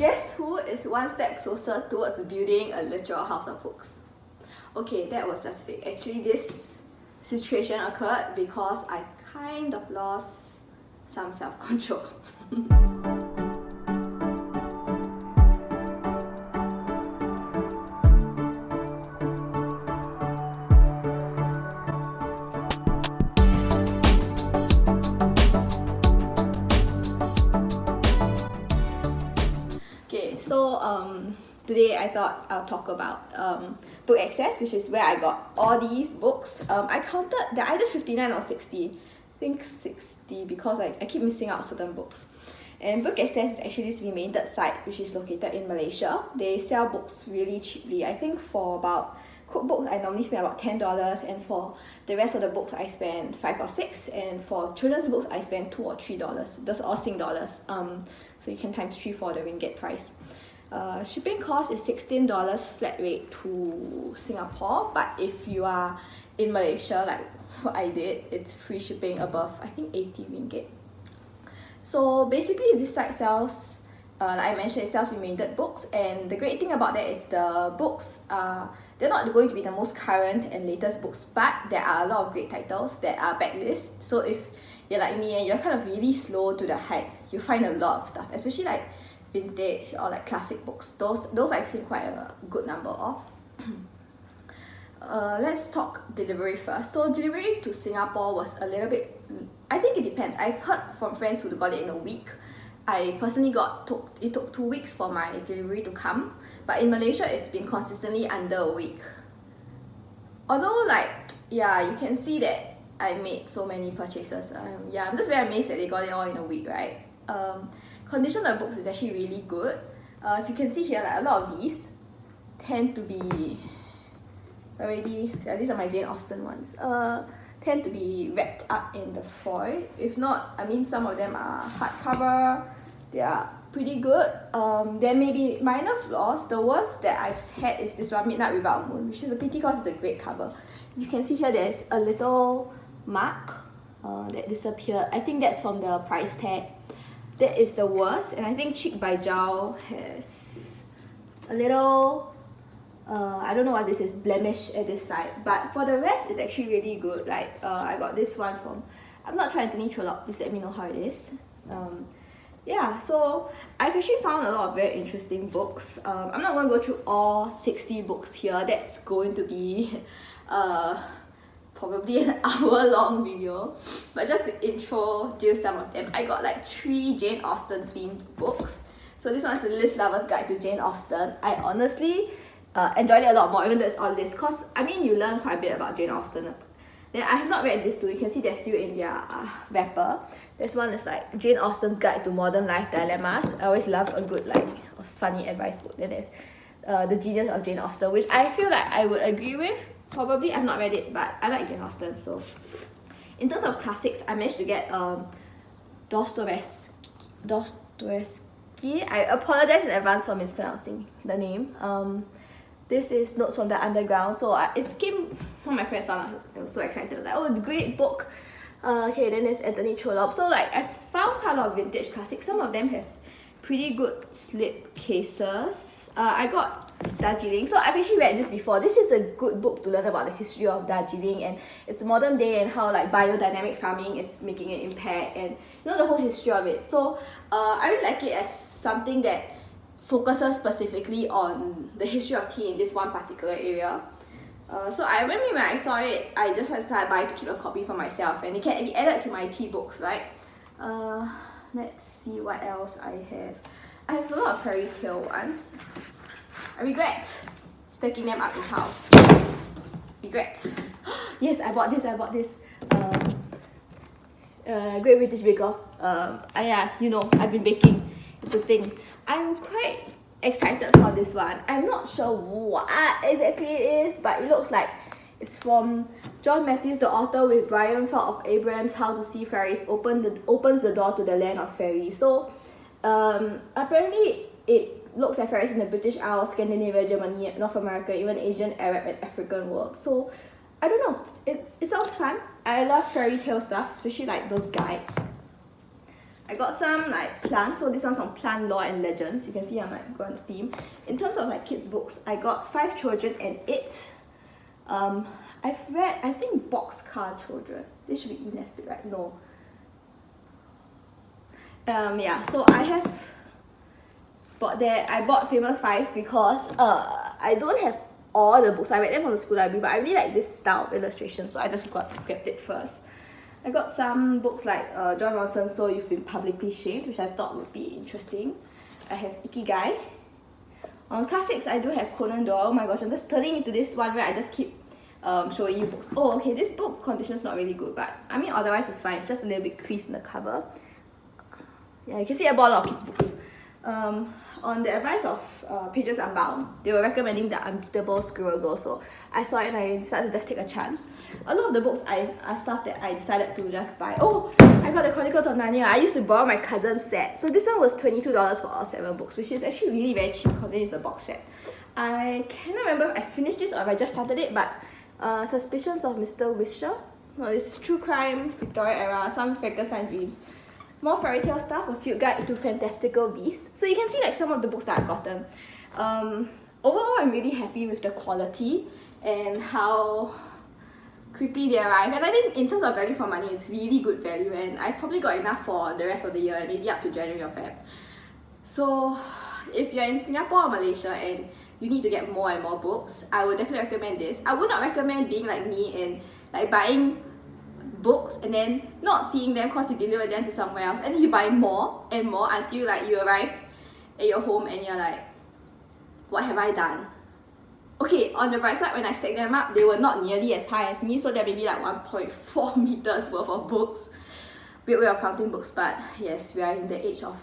Guess who is one step closer towards building a literal house of books? Okay, that was just fake. Actually, this situation occurred because I kind of lost some self-control. Today I thought I'll talk about BookXcess, which is where I got all these books. I counted, they're either 59 or 60. I think 60 because I keep missing out certain books. And BookXcess is actually this remainder site which is located in Malaysia. They sell books really cheaply. I think for about cookbooks I normally spend about $10, and for the rest of the books I spend $5 or $6, and for children's books I spend $2 or $3. Those are all Sing dollars. So you can times 3 for the ringgit price. Shipping cost is $16 flat rate to Singapore, but if you are in Malaysia like what I did, it's free shipping above I think 80 ringgit. So basically this site sells, like I mentioned, it sells remainder books, and the great thing about that is the books they're not going to be the most current and latest books, but there are a lot of great titles that are backlist. So if you're like me and you're kind of really slow to the hype, you find a lot of stuff, especially like vintage or like classic books. Those I've seen quite a good number of. Let's talk delivery first. So delivery to Singapore was a little bit, I think it depends. I've heard from friends who got it in a week. I personally it took 2 weeks for my delivery to come, but in Malaysia it's been consistently under a week. Although you can see that I made so many purchases. I'm just very amazed that they got it all in a week, right? Condition of books is actually really good. If you can see here, like a lot of these tend to be already, these are my Jane Austen ones, tend to be wrapped up in the foil. If not, I mean, some of them are hardcover. They are pretty good. There may be minor flaws. The worst that I've had is this one, Midnight Without Moon, which is a pity because it's a great cover. You can see here there's a little mark that disappeared. I think that's from the price tag. That is the worst, and I think Cheek by Jowl has a little, I don't know what this is, blemish at this side, but for the rest it's actually really good. Like I got this one from, I'm not trying Anthony Trollope, please let me know how it is. So I've actually found a lot of very interesting books. I'm not going to go through all 60 books here. That's going to be probably an hour-long video, but just to introduce some of them, I got like 3 Jane Austen themed books. So this one is the List Lover's Guide to Jane Austen. I honestly enjoyed it a lot more, even though it's on list, because I mean you learn quite a bit about Jane Austen. Then I have not read this too. You can see they're still in their wrapper. This one is like Jane Austen's Guide to Modern Life Dilemmas. I always love a good funny advice book. Then there's The Genius of Jane Austen, which I feel like I would agree with. Probably I've not read it, but I like Jane Austen. So in terms of classics, I managed to get Dostoevsky. I apologize in advance for mispronouncing the name. This is Notes from the Underground. So it came, one of my friends found out. I was so excited. Like, oh, it's a great book. Okay, then there's Anthony Trollope. So I found quite a lot of vintage classics. Some of them have pretty good slip cases. I got Darjeeling. So I've actually read this before. This is a good book to learn about the history of Darjeeling and its modern day and how biodynamic farming is making an impact, and the whole history of it. So I really like it as something that focuses specifically on the history of tea in this one particular area. So when I saw it, I just started buying to keep a copy for myself, and it can be added to my tea books, right? Let's see what else I have. I have a lot of fairy tale ones. I regret stacking them up in house. Regret. Yes, I bought this. Great British Bake Off. I've been baking. It's a thing. I'm quite excited for this one. I'm not sure what exactly it is, but it looks like it's from John Matthews, the author, with Brian Felt of Abraham's How to See Fairies opens the door to the land of fairies. So apparently it looks like fairies in the British Isles, Scandinavia, Germany, North America, even Asian, Arab, and African world. So I don't know. It sounds fun. I love fairy tale stuff, especially like those guides. I got some like plants, so this one's on plant lore and legends. You can see I'm like going on the theme. In terms of like kids books, I got 5 children and 8. I've read, I think, Boxcar Children. This should be Nesbit, right? No. Yeah, so I bought Famous 5 because I don't have all the books. I read them from the school library, but I really like this style of illustration, so I just grabbed it first. I got some books like John Ronson's So You've Been Publicly Shamed, which I thought would be interesting. I have Ikigai. On classics, I do have Conan Doyle. Oh my gosh, I'm just turning into this one where I just keep showing you books. Oh, okay, this book's condition's not really good, but I mean otherwise it's fine. It's just a little bit creased in the cover. Yeah, you can see I bought a lot of kids' books. On the advice of Pages Unbound, they were recommending The Unbeatable Squirrel Girl, so I saw it and I decided to just take a chance. A lot of the books are stuff that I decided to just buy. Oh, I got the Chronicles of Narnia. I used to borrow my cousin's set. So this one was $22 for all 7 books, which is actually really very cheap considering it's the box set. I cannot remember if I finished this or if I just started it, but Suspicions of Mr. Wisher. No, this is true crime, Victorian era, some Frankenstein dreams. More fairy tale stuff, a field guide to fantastical beasts. So you can see like some of the books that I've gotten. Overall, I'm really happy with the quality and how quickly they arrive. And I think in terms of value for money, it's really good value. And I've probably got enough for the rest of the year and maybe up to January or Feb. So if you're in Singapore or Malaysia and you need to get more and more books, I would definitely recommend this. I would not recommend being like me and like buying books and then not seeing them because you deliver them to somewhere else and then you buy more and more until like you arrive at your home and you're like, what have I done? Okay, on the bright side, when I stacked them up, they were not nearly as high as me, so they're maybe like 1.4 meters worth of books. Weird way of counting books, but yes, we are in the age of...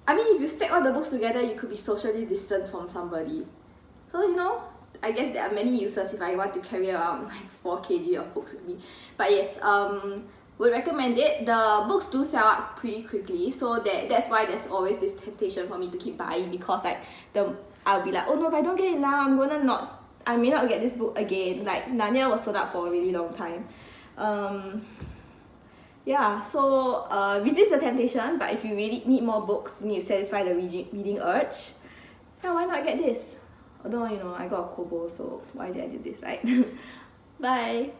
I mean, if you stack all the books together, you could be socially distanced from somebody. So, you know, I guess there are many uses if I want to carry around like 4 kg of books with me. But yes, would recommend it. The books do sell out pretty quickly, so that's why there's always this temptation for me to keep buying, because like I'll be like, oh no, if I don't get it now, I may not get this book again. Like Narnia was sold out for a really long time. Yeah, so resist the temptation, but if you really need more books, you need to satisfy the reading urge. Yeah, why not get this? Although, you know, I got a Kobo, so why did I do this, right? Bye!